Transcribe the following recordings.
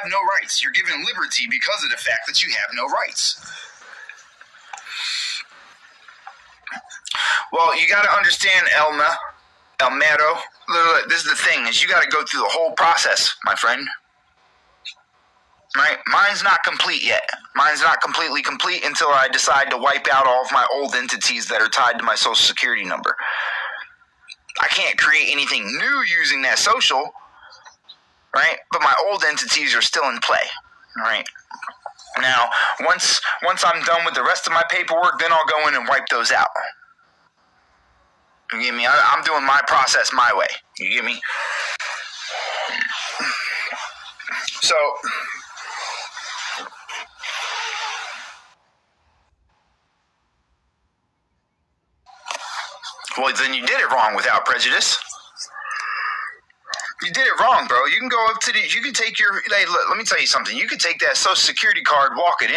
have no rights. You're given liberty because of the fact that you have no rights. Well, you got to understand, Elmero. This is the thing, is you got to go through the whole process, my friend. Right? Mine's not complete yet. Mine's not completely complete until I decide to wipe out all of my old entities that are tied to my social security number. I can't create anything new using that social, right? But my old entities are still in play, right? Now, once I'm done with the rest of my paperwork, then I'll go in and wipe those out. You get me? I'm doing my process my way. You get me? So, well, then you did it wrong without prejudice. You did it wrong, bro. You can go up to you can take your, hey, look, let me tell you something. You could take that Social Security card, walk it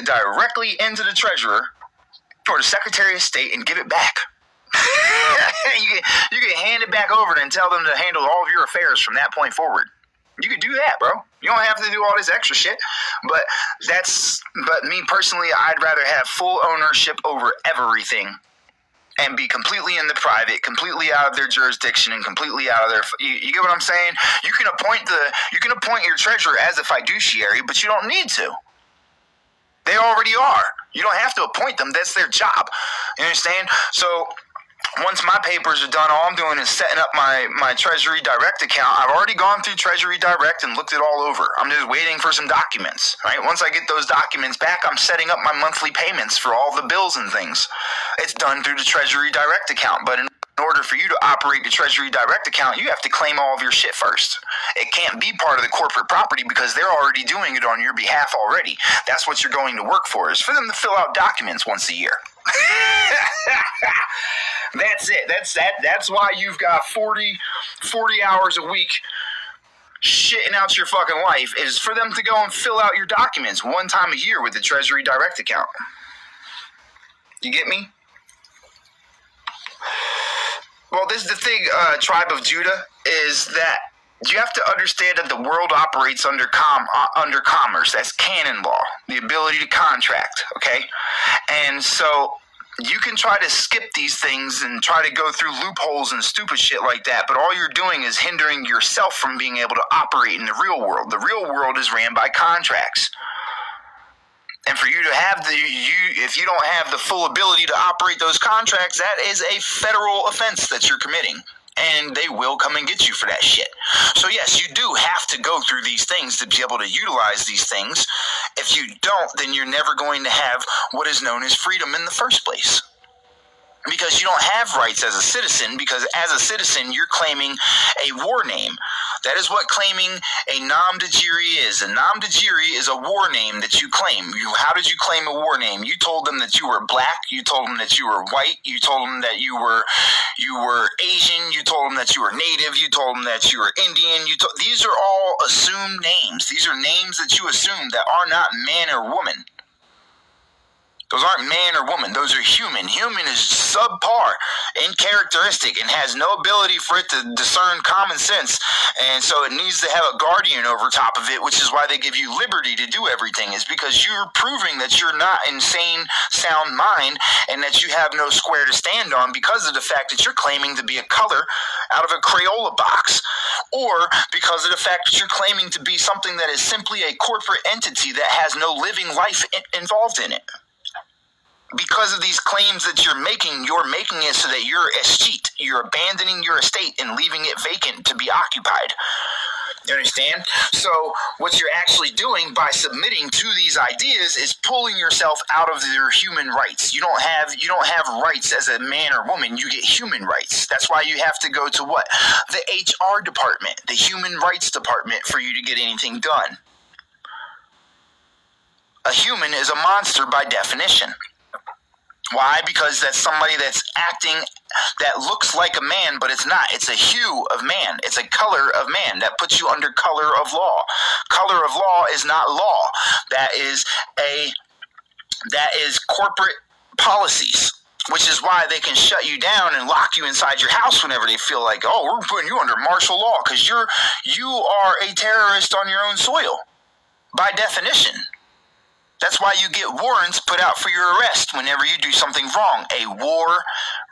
directly into the treasurer or the Secretary of State and give it back. you can hand it back over and tell them to handle all of your affairs from that point forward. You could do that, bro. You don't have to do all this extra shit. But me personally, I'd rather have full ownership over everything and be completely in the private, completely out of their jurisdiction, and completely out of their. You get what I'm saying? You can appoint your treasurer as a fiduciary, but you don't need to. They already are. You don't have to appoint them. That's their job. You understand? So once my papers are done, all I'm doing is setting up my Treasury Direct account. I've already gone through Treasury Direct and looked it all over. I'm just waiting for some documents, right? Once I get those documents back, I'm setting up my monthly payments for all the bills and things. It's done through the Treasury Direct account, but in order for you to operate the Treasury Direct account, you have to claim all of your shit first. It can't be part of the corporate property because they're already doing it on your behalf already. That's what you're going to work for, is for them to fill out documents once a year. That's it. That's why you've got 40 hours a week shitting out your fucking life, is for them to go and fill out your documents one time a year with the Treasury Direct account. You get me? Well, this is the thing, Tribe of Judah, is that you have to understand that the world operates under commerce. That's canon law, the ability to contract, okay? And so you can try to skip these things and try to go through loopholes and stupid shit like that, but all you're doing is hindering yourself from being able to operate in the real world. The real world is ran by contracts. And for you to have if you don't have the full ability to operate those contracts, that is a federal offense that you're committing. And they will come and get you for that shit. So yes, you do have to go through these things to be able to utilize these things. If you don't, then you're never going to have what is known as freedom in the first place. Because you don't have rights as a citizen, because as a citizen, you're claiming a war name. That is what claiming a nom de jure is. A nom de jure is a war name that you claim. How did you claim a war name? You told them that you were black. You told them that you were white. You told them that you were Asian. You told them that you were native. You told them that you were Indian. These are all assumed names. These are names that you assume that are not man or woman. Those aren't man or woman. Those are human. Human is subpar in characteristic and has no ability for it to discern common sense. And so it needs to have a guardian over top of it, which is why they give you liberty to do everything, is because you're proving that you're not insane, sound mind, and that you have no square to stand on because of the fact that you're claiming to be a color out of a Crayola box, or because of the fact that you're claiming to be something that is simply a corporate entity that has no living life involved in it. Because of these claims that you're making it so that you're escheat. You're abandoning your estate and leaving it vacant to be occupied. You understand? So what you're actually doing by submitting to these ideas is pulling yourself out of your human rights. You don't have rights as a man or woman. You get human rights. That's why you have to go to what? The HR department, the human rights department, for you to get anything done. A human is a monster by definition. Why? Because that's somebody that's acting, that looks like a man, but it's not. It's a hue of man. It's a color of man. That puts you under color of law. Color of law is not law. That is corporate policies. which is why they can shut you down and lock you inside your house whenever they feel like, oh, we're putting you under martial law because you are a terrorist on your own soil, by definition. That's why you get warrants put out for your arrest whenever you do something wrong. A war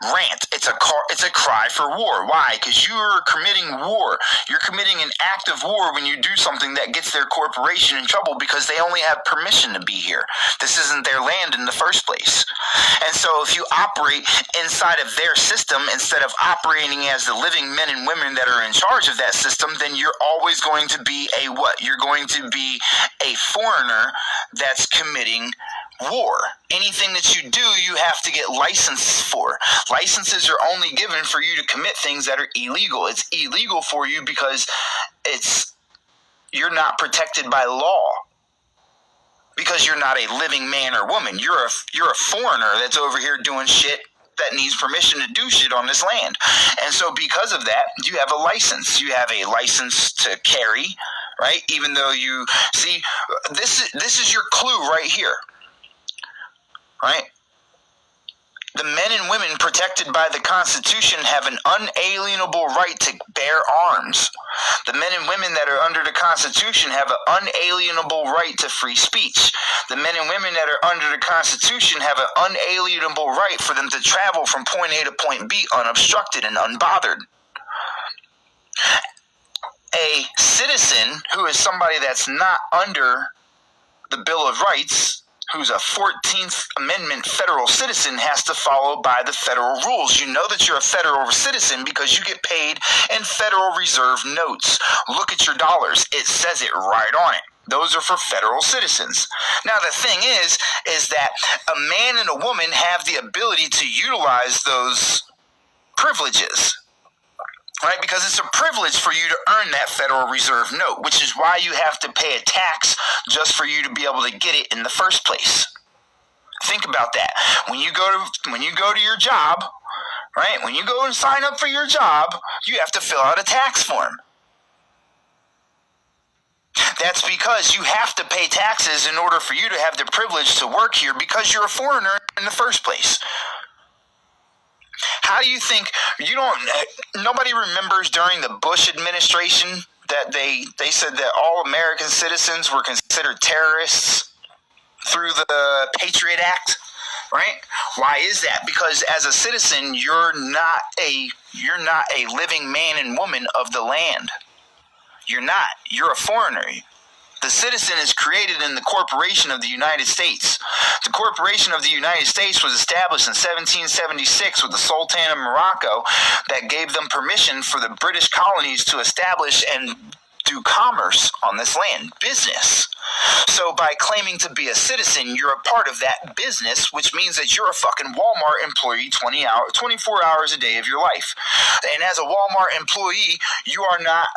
rant. It's a cry for war. Why? Because you're committing war. You're committing an act of war when you do something that gets their corporation in trouble because they only have permission to be here. This isn't their land in the first place. And so if you operate inside of their system instead of operating as the living men and women that are in charge of that system, then you're always going to be a what? You're going to be a foreigner that's committing war. Anything that you do, you have to get licenses for. Licenses are only given for you to commit things that are illegal. It's illegal for you because you're not protected by law. Because you're not a living man or woman. You're a foreigner that's over here doing shit that needs permission to do shit on this land. And so because of that, you have a license. You have a license to carry, right? Even though you see, this is your clue right here, right? The men and women protected by the Constitution have an unalienable right to bear arms. The men and women that are under the Constitution have an unalienable right to free speech. The men and women that are under the Constitution have an unalienable right for them to travel from point A to point B unobstructed and unbothered. A citizen who is somebody that's not under the Bill of Rights, who's a 14th Amendment federal citizen, has to follow by the federal rules. You know that you're a federal citizen because you get paid in Federal Reserve notes. Look at your dollars. It says it right on it. Those are for federal citizens. Now, the thing is that a man and a woman have the ability to utilize those privileges. Right? Because it's a privilege for you to earn that Federal Reserve note, which is why you have to pay a tax just for you to be able to get it in the first place. Think about that. When you go to your job, right? When you go and sign up for your job, you have to fill out a tax form. That's because you have to pay taxes in order for you to have the privilege to work here because you're a foreigner in the first place. How do you think nobody remembers during the Bush administration that they said that all American citizens were considered terrorists through the Patriot Act, right? Why is that? Because as a citizen, you're not a living man and woman of the land. You're not. You're a foreigner. The citizen is created in the Corporation of the United States. The Corporation of the United States was established in 1776 with the Sultan of Morocco that gave them permission for the British colonies to establish and do commerce on this land, business. So by claiming to be a citizen, you're a part of that business, which means that you're a fucking Walmart employee 24 hours a day of your life. And as a Walmart employee, you are not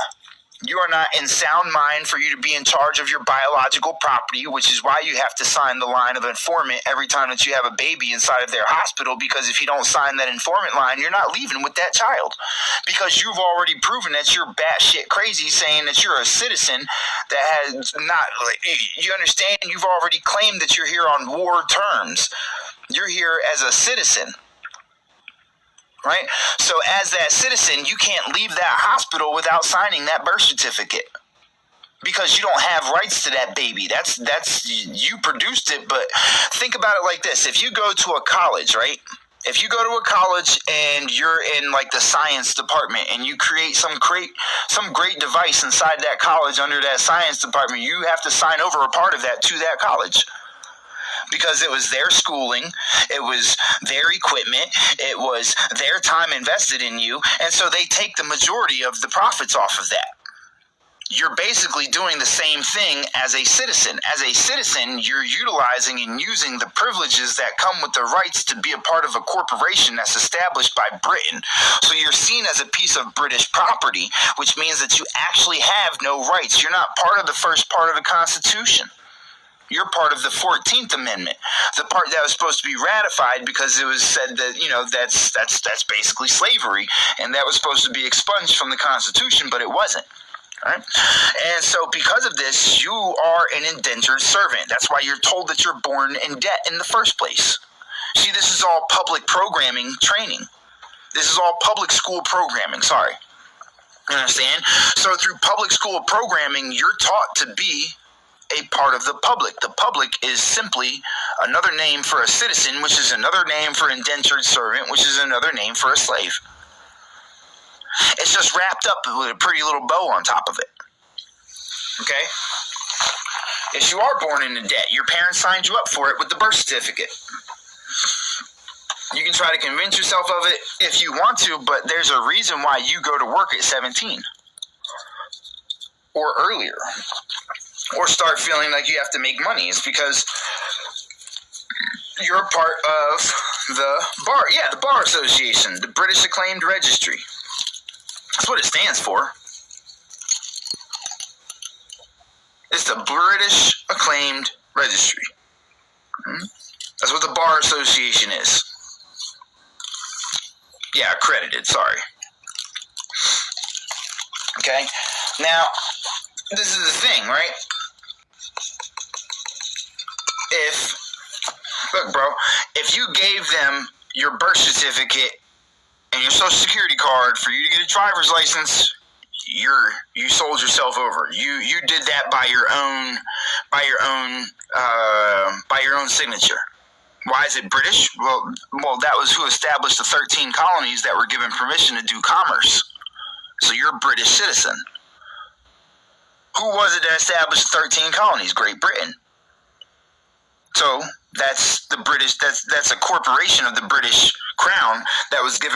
in sound mind for you to be in charge of your biological property, which is why you have to sign the line of informant every time that you have a baby inside of their hospital, because if you don't sign that informant line, you're not leaving with that child. Because you've already proven that you're batshit crazy saying that you're a citizen that has not, you understand, you've already claimed that you're here on war terms. You're here as a citizen. Right? So as that citizen, you can't leave that hospital without signing that birth certificate because you don't have rights to that baby. That's you produced it, but think about it like this. If you go to a college, right? If you go to a college and you're in like the science department and you create some great device inside that college under that science department, you have to sign over a part of that to that college. Because it was their schooling, it was their equipment, it was their time invested in you, and so they take the majority of the profits off of that. You're basically doing the same thing as a citizen. As a citizen, you're utilizing and using the privileges that come with the rights to be a part of a corporation that's established by Britain. So you're seen as a piece of British property, which means that you actually have no rights. You're not part of the first part of the Constitution. You're part of the 14th Amendment, the part that was supposed to be ratified because it was said that, that's basically slavery, and that was supposed to be expunged from the Constitution, but it wasn't. All right? And so because of this, you are an indentured servant. That's why you're told that you're born in debt in the first place. See, this is all public programming training. This is all public school programming, sorry. You understand? So through public school programming, you're taught to be a part of the public. The public is simply another name for a citizen, which is another name for indentured servant, which is another name for a slave. It's just wrapped up with a pretty little bow on top of it. Okay? If you are born into debt, your parents signed you up for it with the birth certificate. You can try to convince yourself of it if you want to, but there's a reason why you go to work at 17 or earlier, or start feeling like you have to make money. It's because you're part of the bar. Yeah, the Bar Association, the British Acclaimed Registry. That's what it stands for. It's the British Acclaimed Registry. That's what the Bar Association is. Yeah, accredited, sorry. Okay? Now, this is the thing, right? Look, bro, if you gave them your birth certificate and your social security card for you to get a driver's license, you sold yourself over. You did that by your own signature. Why is it British? Well, that was who established the 13 colonies that were given permission to do commerce. So you're a British citizen. Who was it that established the 13 colonies? Great Britain. So that's the British. That's a corporation of the British Crown that was given